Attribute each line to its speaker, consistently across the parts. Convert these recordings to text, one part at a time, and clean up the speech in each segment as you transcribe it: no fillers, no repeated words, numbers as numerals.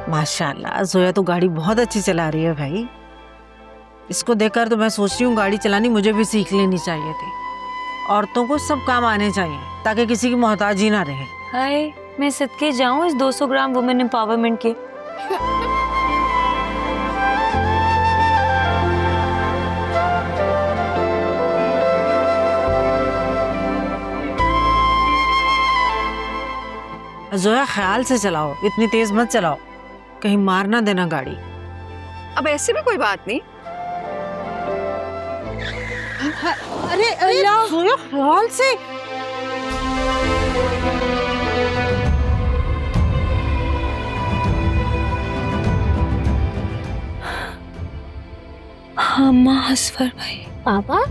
Speaker 1: माशाल्लाह जोया तो गाड़ी बहुत अच्छी चला रही है भाई। इसको देखकर तो मैं सोच रही हूँ गाड़ी चलानी मुझे भी सीख लेनी चाहिए थी। औरतों को सब काम आने चाहिए ताकि किसी की मोहताज ही ना रहे।
Speaker 2: हाय, मैं सदके जाऊं इस 200 ग्राम वुमेन एम्पावरमेंट के।
Speaker 1: जोया ख्याल से चलाओ, इतनी तेज मत चलाओ, कहीं मार ना देना गाड़ी।
Speaker 3: अब ऐसे भी कोई बात नहीं।
Speaker 1: अरे जोया ख्याल से।
Speaker 2: हाँ माँ, असफर भाई।
Speaker 4: पापा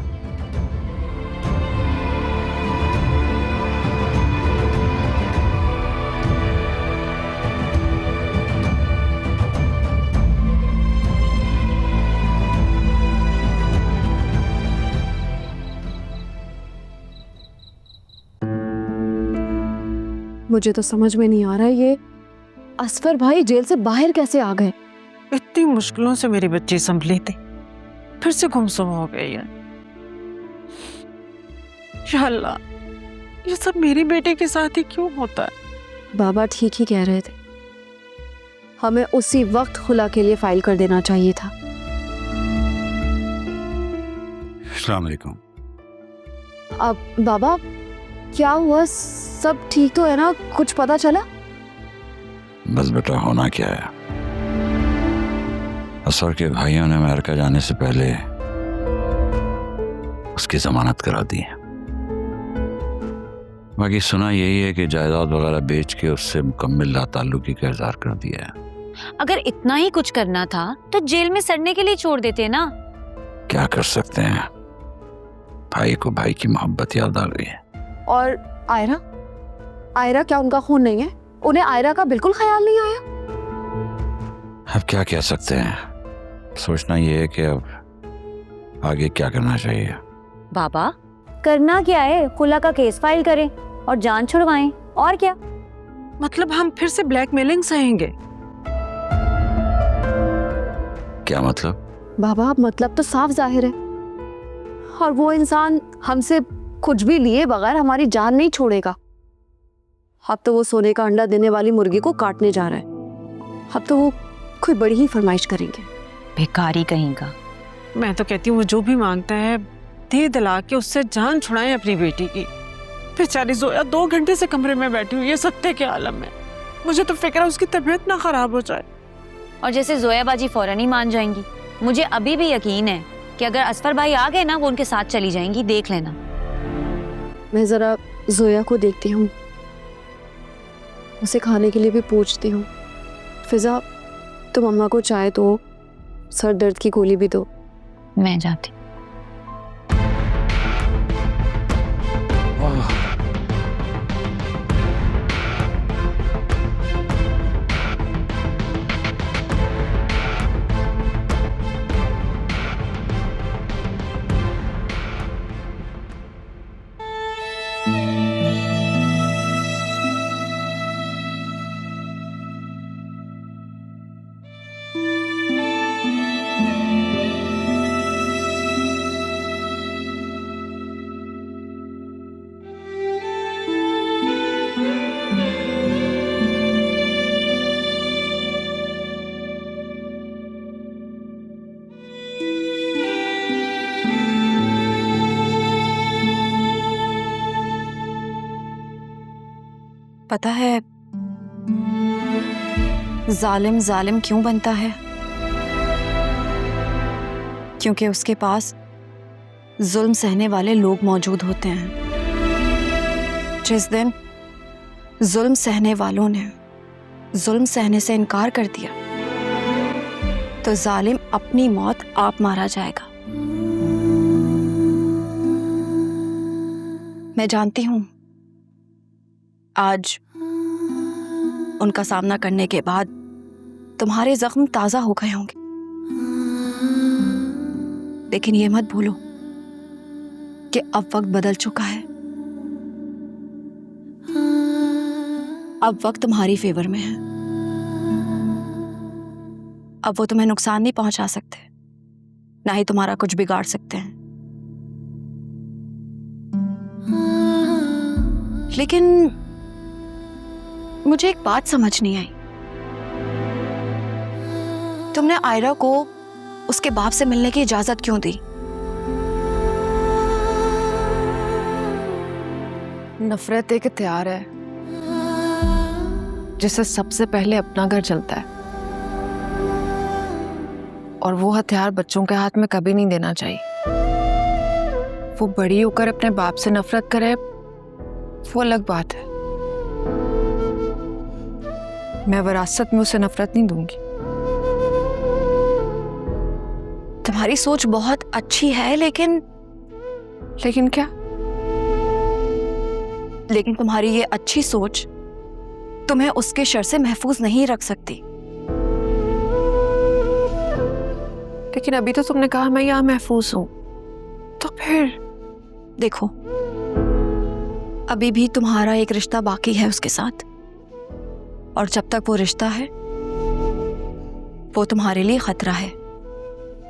Speaker 5: मुझे तो समझ में नहीं आ रहा है ये असफर भाई जेल से बाहर कैसे आ गए।
Speaker 1: इतनी मुश्किलों से मेरी बच्ची संभली थी, फिर से गुमसुम हो गई है। या अल्लाह, ये सब मेरी बेटे के साथ ही क्यों होता है?
Speaker 5: बाबा ठीक ही कह रहे थे, हमें उसी वक्त खुला के लिए फाइल कर देना चाहिए था।
Speaker 6: अस्सलाम वालेकुम।
Speaker 5: अब बाबा क्या हुआ, सब ठीक तो है ना? कुछ पता चला?
Speaker 6: बस बेटा, होना क्या है, असर के भाइयों ने अमेरिका जाने से पहले उसकी जमानत करा दी है। बाकी सुना यही है कि जायदाद वगैरह बेच के उससे मुकम्मल लाताल्लुकी का इज़हार कर दिया है।
Speaker 2: अगर इतना ही कुछ करना था तो जेल में सड़ने के लिए छोड़ देते ना।
Speaker 6: क्या कर सकते हैं, भाई को भाई की मोहब्बत याद आ गई है।
Speaker 5: और आयरा, आयरा क्या उनका खून नहीं है? उन्हें आयरा का बिल्कुल ख्याल नहीं आया?
Speaker 6: अब क्या कह सकते हैं, सोचना ये है कि अब आगे क्या करना चाहिए।
Speaker 2: बाबा करना क्या है, खुला का केस फाइल करें और जान छुड़वाएं, और क्या।
Speaker 1: मतलब हम फिर से ब्लैकमेलिंग सहेंगे?
Speaker 6: क्या मतलब?
Speaker 5: बाबा मतलब तो साफ जाहिर है, और वो इंसान हमसे कुछ भी लिए बगैर हमारी जान नहीं छोड़ेगा। अब तो वो सोने का अंडा देने वाली मुर्गी को काटने जा रहा है। अब तो वो कोई बड़ी ही फरमाइश करेंगे।
Speaker 2: बेकारी कहीं का।
Speaker 1: मैं तो कहती हूँ वो जो भी मांगता है दे दिला के उससे जान छुड़ाएं अपनी बेटी की। बेचारी जोया 2 घंटे से कमरे में बैठी हुई है सत्ते के आलम में। मुझे तो फिक्र है उसकी तबीयत ना खराब हो जाए।
Speaker 2: और जैसे जोया बाजी फौरन ही मान जाएंगी। मुझे अभी भी यकीन है कि अगर असफर भाई आ गए ना, वो उनके साथ चली जाएंगी, देख लेना।
Speaker 5: मैं जरा जोया को देखती हूँ, उसे खाने के लिए भी पूछती हूँ। फिजा, तुम अम्मा को चाय दो, सर दर्द की गोली भी दो।
Speaker 2: मैं जाती।
Speaker 4: पता है जालिम जालिम क्यों बनता है? क्योंकि उसके पास जुल्म सहने वाले लोग मौजूद होते हैं। जिस दिन जुल्म सहने वालों ने जुल्म सहने से इनकार कर दिया तो जालिम अपनी मौत आप मारा जाएगा। मैं जानती हूं आज उनका सामना करने के बाद तुम्हारे जख्म ताजा हो गए होंगे, लेकिन ये मत भूलो कि अब वक्त बदल चुका है। अब वक्त तुम्हारी फेवर में है। अब वो तुम्हें नुकसान नहीं पहुंचा सकते, ना ही तुम्हारा कुछ बिगाड़ सकते हैं। लेकिन मुझे एक बात समझ नहीं आई, तुमने आयरा को उसके बाप से मिलने की इजाजत क्यों दी?
Speaker 3: नफरत एक हथियार है जिससे सबसे पहले अपना घर चलता है, और वो हथियार बच्चों के हाथ में कभी नहीं देना चाहिए। वो बड़ी होकर अपने बाप से नफरत करे, वो अलग बात है। मैं विरासत में उसे नफरत नहीं दूंगी।
Speaker 4: तुम्हारी सोच बहुत अच्छी है, लेकिन
Speaker 3: क्या?
Speaker 4: लेकिन तुम्हारी ये अच्छी सोच तुम्हें उसके शर से महफूज नहीं रख सकती।
Speaker 3: लेकिन अभी तो तुमने कहा मैं यहाँ महफूज हूं, तो फिर
Speaker 4: देखो, अभी भी तुम्हारा एक रिश्ता बाकी है उसके साथ, और जब तक वो रिश्ता है वो तुम्हारे लिए खतरा है।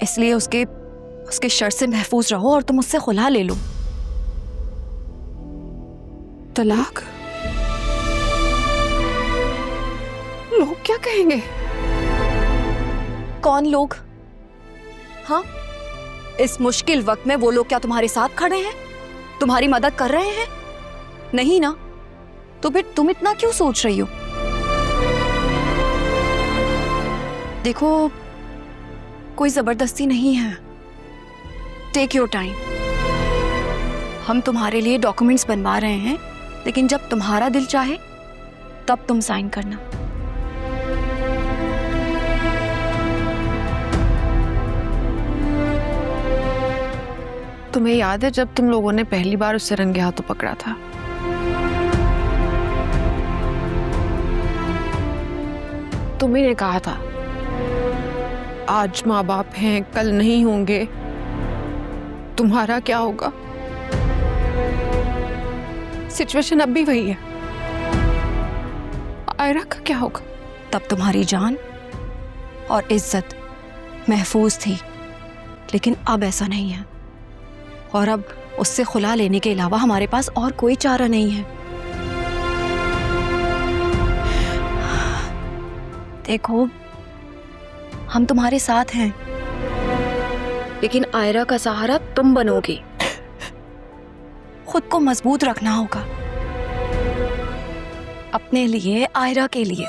Speaker 4: इसलिए उसके शर से महफूज रहो और तुम उससे खुला ले लो।
Speaker 3: तलाक? लोग क्या कहेंगे?
Speaker 4: कौन लोग? हाँ, इस मुश्किल वक्त में वो लोग क्या तुम्हारे साथ खड़े हैं, तुम्हारी मदद कर रहे हैं? नहीं ना, तो फिर तुम इतना क्यों सोच रही हो? देखो, कोई जबरदस्ती नहीं है। Take your time. हम तुम्हारे लिए डॉक्यूमेंट्स बनवा रहे हैं, लेकिन जब तुम्हारा दिल चाहे तब तुम साइन करना।
Speaker 3: तुम्हें याद है जब तुम लोगों ने पहली बार उससे रंगे हाथों पकड़ा था? तुम्ही ने कहा था आज माँ बाप हैं, कल नहीं होंगे, तुम्हारा क्या होगा? सिचुएशन अब भी वही है। आयरा का क्या होगा?
Speaker 4: तब तुम्हारी जान और इज्जत महफूज थी, लेकिन अब ऐसा नहीं है, और अब उससे खुला लेने के अलावा हमारे पास और कोई चारा नहीं है। देखो, हम तुम्हारे साथ हैं, लेकिन आयरा का सहारा तुम बनोगी। खुद को मजबूत रखना होगा, अपने लिए, आयरा के लिए।